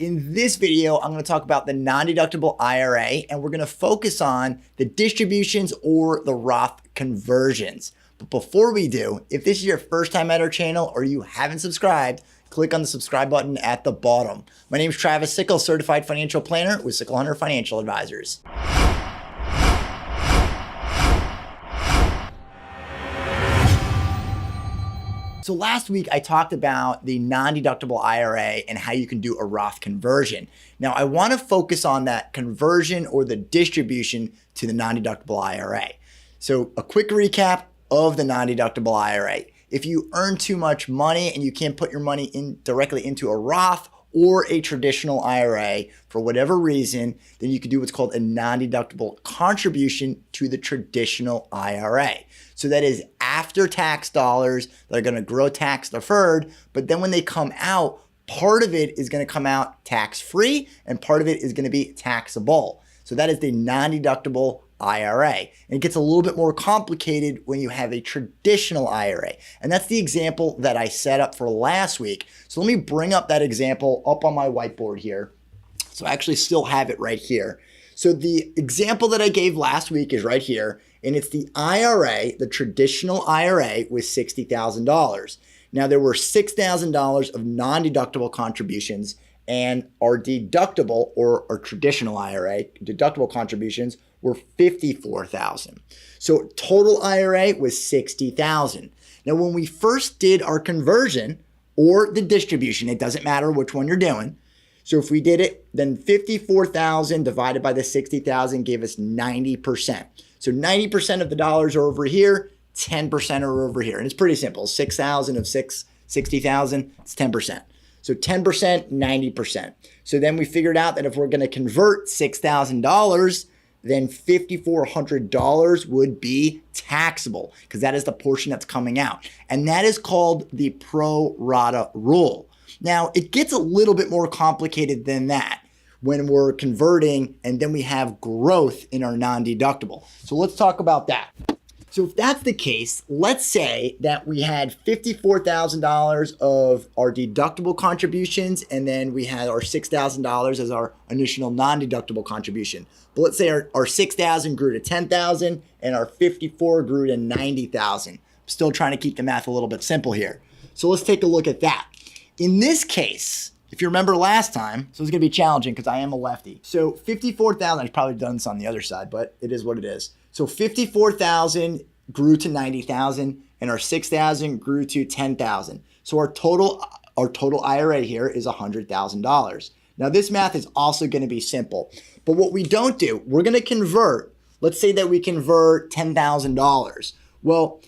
In this video, I'm going to talk about the non-deductible IRA, and we're going to focus on the distributions or the Roth conversions. But before we do, if this is your first time at our channel or you haven't subscribed, click on the subscribe button at the bottom. My name is Travis Sickle, certified financial planner with Sickle Hunter Financial Advisors. So last week I talked about the non-deductible IRA and how you can do a Roth conversion. Now I want to focus on that conversion or the distribution to the non-deductible IRA. So a quick recap of the non-deductible IRA. If you earn too much money and you can't put your money directly into a Roth or a traditional IRA for whatever reason, then you can do what's called a non-deductible contribution to the traditional IRA. So that is after tax dollars that are going to grow tax deferred, but then when they come out, part of it is going to come out tax-free and part of it is going to be taxable. So that is the non-deductible IRA. And it gets a little bit more complicated when you have a traditional IRA. And that's the example that I set up for last week. So let me bring up that example up on my whiteboard here. So I actually still have it right here. So the example that I gave last week is right here. And it's the IRA, the traditional IRA with $60,000. Now there were $6,000 of non-deductible contributions, and our deductible or our traditional IRA deductible contributions were $54,000. So total IRA was $60,000. Now when we first did our conversion or the distribution, it doesn't matter which one you're doing. So if we did it, then 54,000 divided by the 60,000 gave us 90%. So 90% of the dollars are over here, 10% are over here. And it's pretty simple. 6,000 of 60,000, it's 10%. So 10%, 90%. So then we figured out that if we're going to convert $6,000, then $5,400 would be taxable because that is the portion that's coming out. And that is called the Pro Rata Rule. Now, it gets a little bit more complicated than that when we're converting and then we have growth in our non-deductible. So let's talk about that. So if that's the case, let's say that we had $54,000 of our deductible contributions and then we had our $6,000 as our initial non-deductible contribution. But let's say our 6,000 grew to 10,000 and our 54 grew to 90,000. I'm still trying to keep the math a little bit simple here. So let's take a look at that. In this case, if you remember last time, so it's going to be challenging because I am a lefty. So 54,000, I've probably done this on the other side, but it is what it is. So 54,000 grew to 90,000 and our 6,000 grew to 10,000. So our total IRA here is $100,000. Now this math is also going to be simple, but what we don't do, we're going to convert. Let's say that we convert $10,000. Well,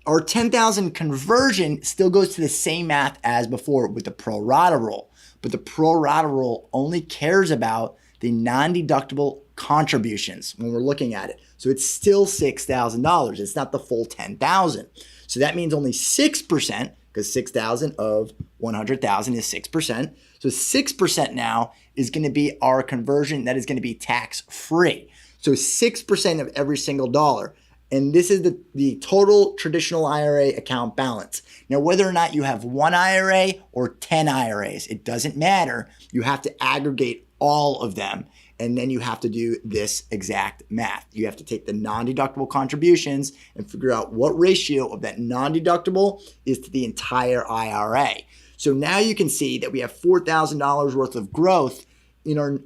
our 10,000 conversion still goes to the same math as before with the Pro Rata Rule, but the Pro Rata Rule only cares about the non-deductible contributions when we're looking at it. So it's still $6,000. It's not the full 10,000. So that means only 6%, because 6,000 of 100,000 is 6%. So 6% now is going to be our conversion that is going to be tax-free. So 6% of every single dollar. And this is the total traditional IRA account balance. Now, whether or not you have one IRA or 10 IRAs, it doesn't matter. You have to aggregate all of them. And then you have to do this exact math. You have to take the non-deductible contributions and figure out what ratio of that non-deductible is to the entire IRA. So now you can see that we have $4,000 worth of growth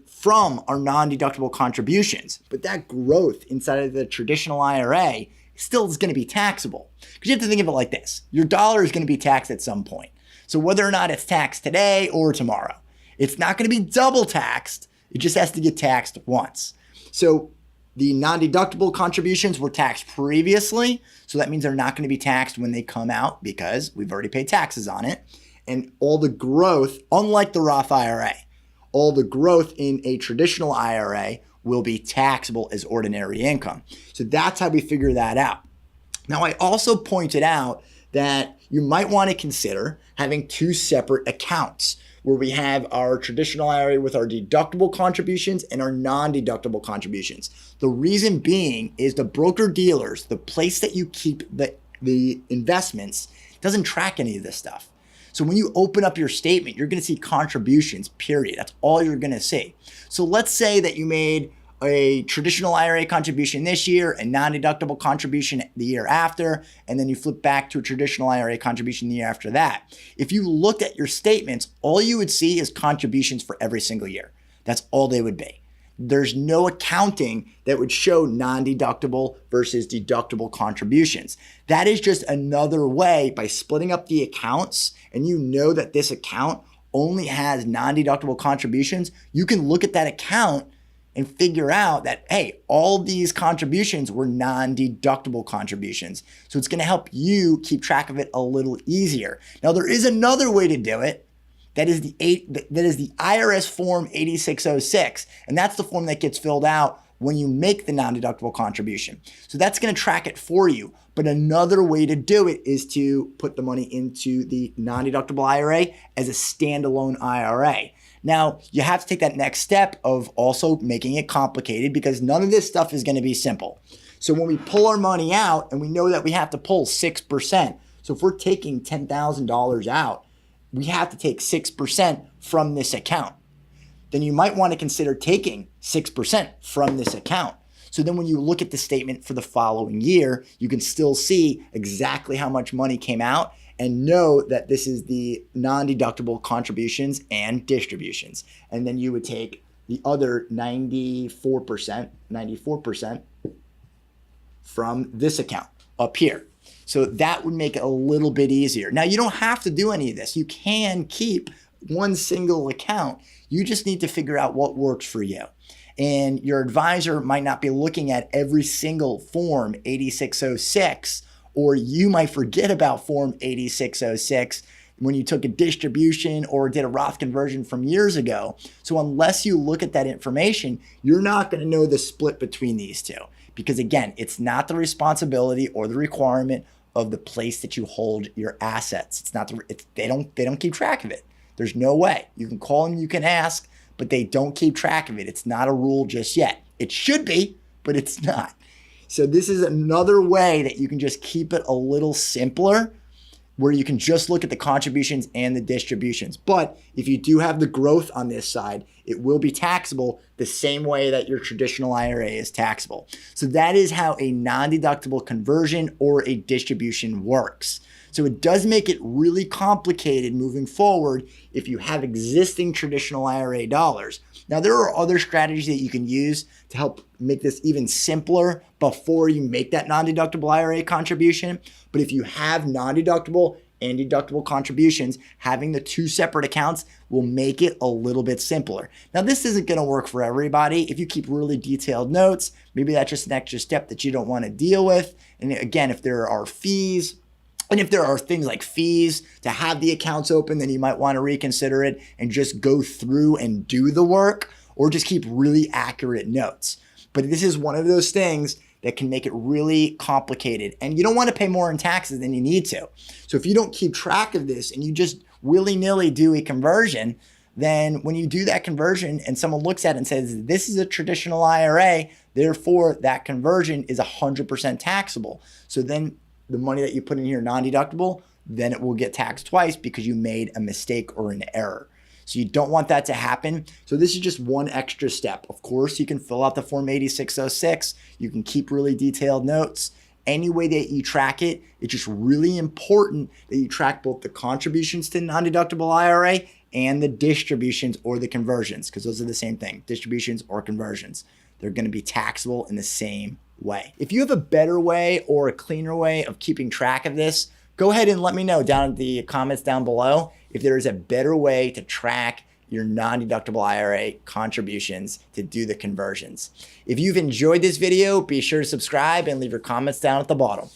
from our non-deductible contributions. But that growth inside of the traditional IRA still is going to be taxable. Because you have to think of it like this. Your dollar is going to be taxed at some point. So whether or not it's taxed today or tomorrow, it's not going to be double taxed. It just has to get taxed once. So the non-deductible contributions were taxed previously. So that means they're not going to be taxed when they come out because we've already paid taxes on it. And all the growth, unlike the Roth IRA, all the growth in a traditional IRA will be taxable as ordinary income. So that's how we figure that out. Now, I also pointed out that you might want to consider having two separate accounts where we have our traditional IRA with our deductible contributions and our non-deductible contributions. The reason being is the broker-dealers, the place that you keep the investments, doesn't track any of this stuff. So when you open up your statement, you're going to see contributions, period. That's all you're going to see. So let's say that you made a traditional IRA contribution this year, a non-deductible contribution the year after, and then you flip back to a traditional IRA contribution the year after that. If you looked at your statements, all you would see is contributions for every single year. That's all they would be. There's no accounting that would show non-deductible versus deductible contributions. That is just another way, by splitting up the accounts, and you know that this account only has non-deductible contributions, you can look at that account and figure out that, hey, all these contributions were non-deductible contributions. So it's going to help you keep track of it a little easier. Now, there is another way to do it. That is the IRS form 8606. And that's the form that gets filled out when you make the non-deductible contribution. So that's going to track it for you. But another way to do it is to put the money into the non-deductible IRA as a standalone IRA. Now, you have to take that next step of also making it complicated, because none of this stuff is going to be simple. So when we pull our money out, and we know that we have to pull 6%. So if we're taking $10,000 out, we have to take 6% from this account. Then you might want to consider taking 6% from this account. So then when you look at the statement for the following year, you can still see exactly how much money came out and know that this is the non-deductible contributions and distributions. And then you would take the other 94% from this account up here. So that would make it a little bit easier. Now, you don't have to do any of this. You can keep one single account. You just need to figure out what works for you. And your advisor might not be looking at every single form 8606, or you might forget about form 8606 when you took a distribution or did a Roth conversion from years ago. So unless you look at that information, you're not going to know the split between these two. Because again, it's not the responsibility or the requirement of the place that you hold your assets. It's not they don't keep track of it. There's no way. You can call them, you can ask, but they don't keep track of it. It's not a rule just yet. It should be, but it's not. So this is another way that you can just keep it a little simpler, where you can just look at the contributions and the distributions. But if you do have the growth on this side, it will be taxable the same way that your traditional IRA is taxable. So that is how a non-deductible conversion or a distribution works. So it does make it really complicated moving forward if you have existing traditional IRA dollars. Now, there are other strategies that you can use to help make this even simpler before you make that non-deductible IRA contribution. But if you have non-deductible and deductible contributions, having the two separate accounts will make it a little bit simpler. Now, this isn't going to work for everybody. If you keep really detailed notes, maybe that's just an extra step that you don't want to deal with. And again, if there are fees, and if there are things like fees to have the accounts open, then you might want to reconsider it and just go through and do the work, or just keep really accurate notes. But this is one of those things that can make it really complicated, and you don't want to pay more in taxes than you need to. So if you don't keep track of this and you just willy-nilly do a conversion, then when you do that conversion and someone looks at it and says, this is a traditional IRA, therefore that conversion is 100% taxable. So then the money that you put in here non-deductible, then it will get taxed twice because you made a mistake or an error. So you don't want that to happen. So this is just one extra step. Of course, you can fill out the form 8606. You can keep really detailed notes. Any way that you track it, it's just really important that you track both the contributions to non-deductible IRA and the distributions or the conversions, because those are the same thing, distributions or conversions. They're going to be taxable in the same way. If you have a better way or a cleaner way of keeping track of this, go ahead and let me know down in the comments down below if there is a better way to track your non-deductible IRA contributions to do the conversions. If you've enjoyed this video, be sure to subscribe and leave your comments down at the bottom.